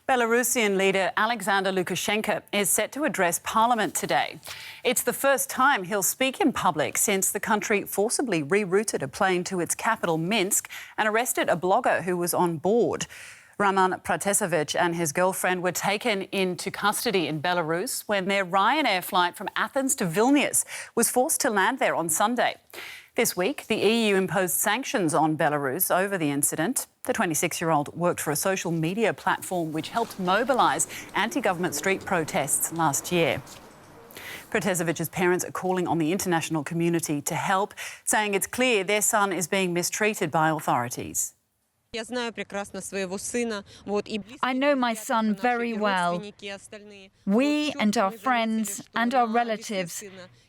Belarusian leader Alexander Lukashenko is set to address parliament today. It's the first time he'll speak in public since the country forcibly rerouted a plane to its capital, Minsk, and arrested a blogger who was on board. Raman Pratasevich and his girlfriend were taken into custody in Belarus when their Ryanair flight from Athens to Vilnius was forced to land there on Sunday. This week, the EU imposed sanctions on Belarus over the incident. The 26-year-old worked for a social media platform which helped mobilise anti-government street protests last year. Pratasevich's parents are calling on the international community to help, saying it's clear their son is being mistreated by authorities. I know my son very well. We and our friends and our relatives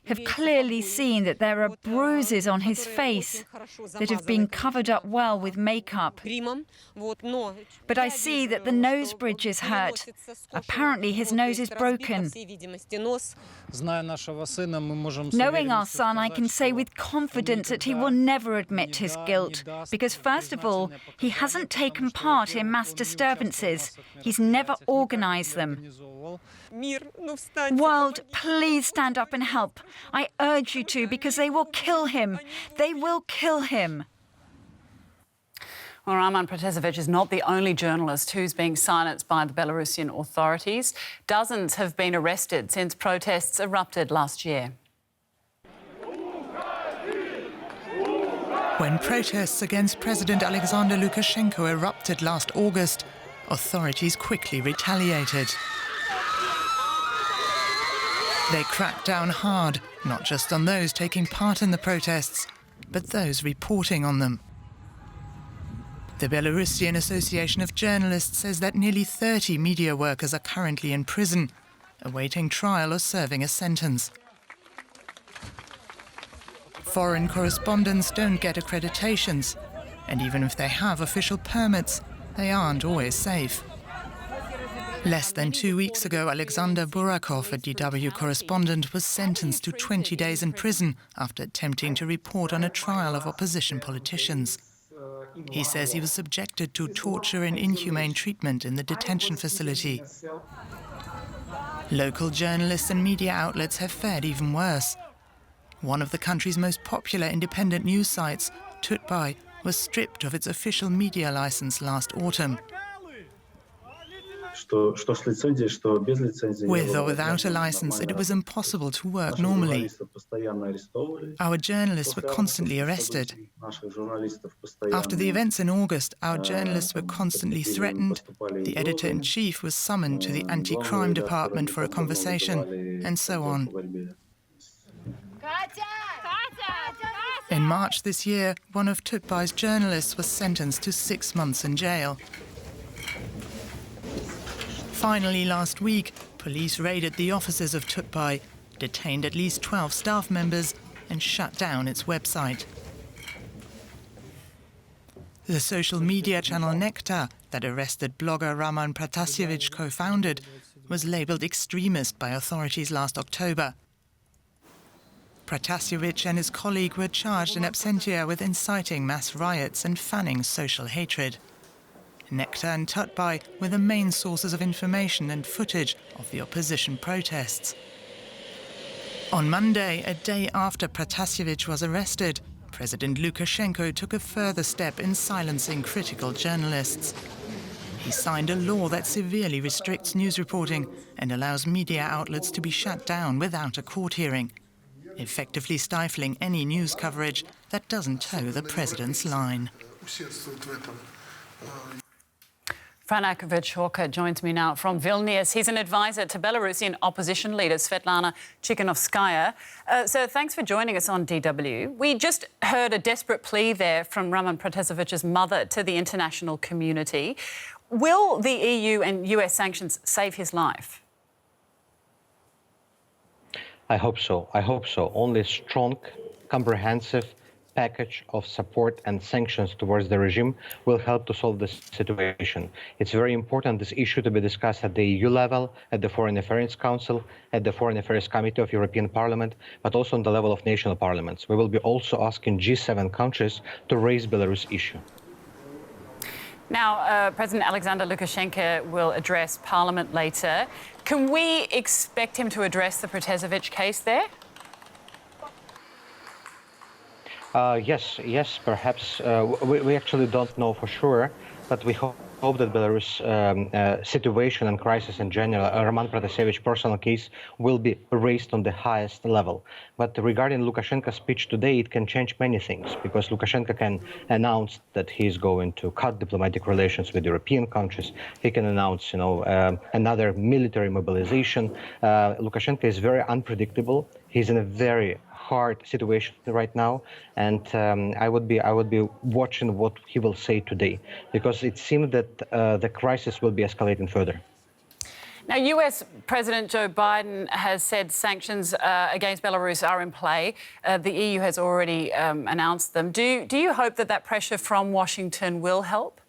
have clearly seen that there are bruises on his face that have been covered up well with makeup. But I see that the nose bridge is hurt. Apparently his nose is broken. Knowing our son, I can say with confidence that he will never admit his guilt, because first of all, he hasn't taken part in mass disturbances. He's never organised them. World, please stand up and help. I urge you to, because they will kill him. They will kill him. Well, Raman Pratasevich is not the only journalist who's being silenced by the Belarusian authorities. Dozens have been arrested since protests erupted last year. When protests against President Alexander Lukashenko erupted last August, authorities quickly retaliated. They cracked down hard, not just on those taking part in the protests, but those reporting on them. The Belarusian Association of Journalists says that nearly 30 media workers are currently in prison, awaiting trial or serving a sentence. Foreign correspondents don't get accreditations, and even if they have official permits, they aren't always safe. Less than 2 weeks ago, Alexander Burakov, a DW correspondent, was sentenced to 20 days in prison after attempting to report on a trial of opposition politicians. He says he was subjected to torture and inhumane treatment in the detention facility. Local journalists and media outlets have fared even worse. One of the country's most popular independent news sites, Tutbay, was stripped of its official media license last autumn. With or without a license, it was impossible to work normally. Our journalists were constantly arrested. After the events in August, our journalists were constantly threatened. The editor-in-chief was summoned to the anti-crime department for a conversation, and so on. In March this year, one of Tutbay's journalists was sentenced to 6 months in jail. Finally, last week, police raided the offices of Tutbay, detained at least 12 staff members, and shut down its website. The social media channel Nectar, that arrested blogger Raman Pratasevich co-founded, was labelled extremist by authorities last October. Pratasevich and his colleague were charged in absentia with inciting mass riots and fanning social hatred. Nectar and Tutbay were the main sources of information and footage of the opposition protests. On Monday, a day after Pratasevich was arrested, President Lukashenko took a further step in silencing critical journalists. He signed a law that severely restricts news reporting and allows media outlets to be shut down without a court hearing, effectively stifling any news coverage that doesn't toe the president's line. Franakovich Horka joins me now from Vilnius. He's an advisor to Belarusian opposition leader Svetlana Tikhanovskaya. So thanks for joining us on DW. We just heard a desperate plea there from Raman Pratasevich's mother to the international community. Will the EU and US sanctions save his life? I hope so. I hope so. Only strong, comprehensive package of support and sanctions towards the regime will help to solve this situation. It's very important, this issue, to be discussed at the EU level, at the Foreign Affairs Council, at the Foreign Affairs Committee of European Parliament, but also on the level of national parliaments. We will be also asking G7 countries to raise Belarus issue. Now, President Alexander Lukashenko will address Parliament later. Can we expect him to address the Pratasevich case there? Yes, perhaps. We actually don't know for sure, but we hope that Belarus situation and crisis in general, Raman Pratasevich personal case, will be raised on the highest level. But regarding Lukashenko's speech today, it can change many things, because Lukashenko can announce that he is going to cut diplomatic relations with European countries. He can announce, another military mobilization. Lukashenko is very unpredictable. He's in a very hard situation right now, and I would be watching what he will say today, because it seems that the crisis will be escalating further. Now, US President Joe Biden has said sanctions against Belarus are in play. The EU has already announced them. Do you hope that pressure from Washington will help?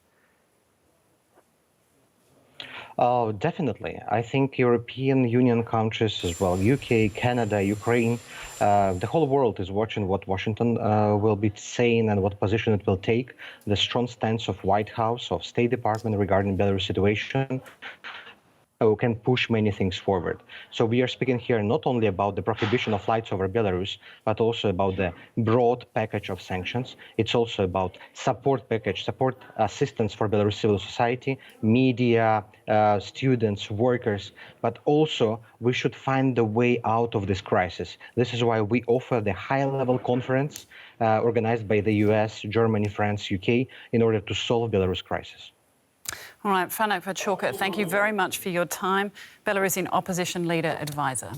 Oh, definitely. I think European Union countries as well, UK, Canada, Ukraine, the whole world is watching what Washington will be saying and what position it will take. The strong stance of White House, of State Department regarding Belarus situation can push many things forward. So we are speaking here not only about the prohibition of flights over Belarus, but also about the broad package of sanctions. It's also about support package, support assistance for Belarus civil society, media, students, workers, but also we should find the way out of this crisis. This is why we offer the high-level conference organized by the US, Germany, France, UK, in order to solve Belarus crisis. All right, Raman Pratasevich, thank you very much for your time. Belarusian opposition leader advisor.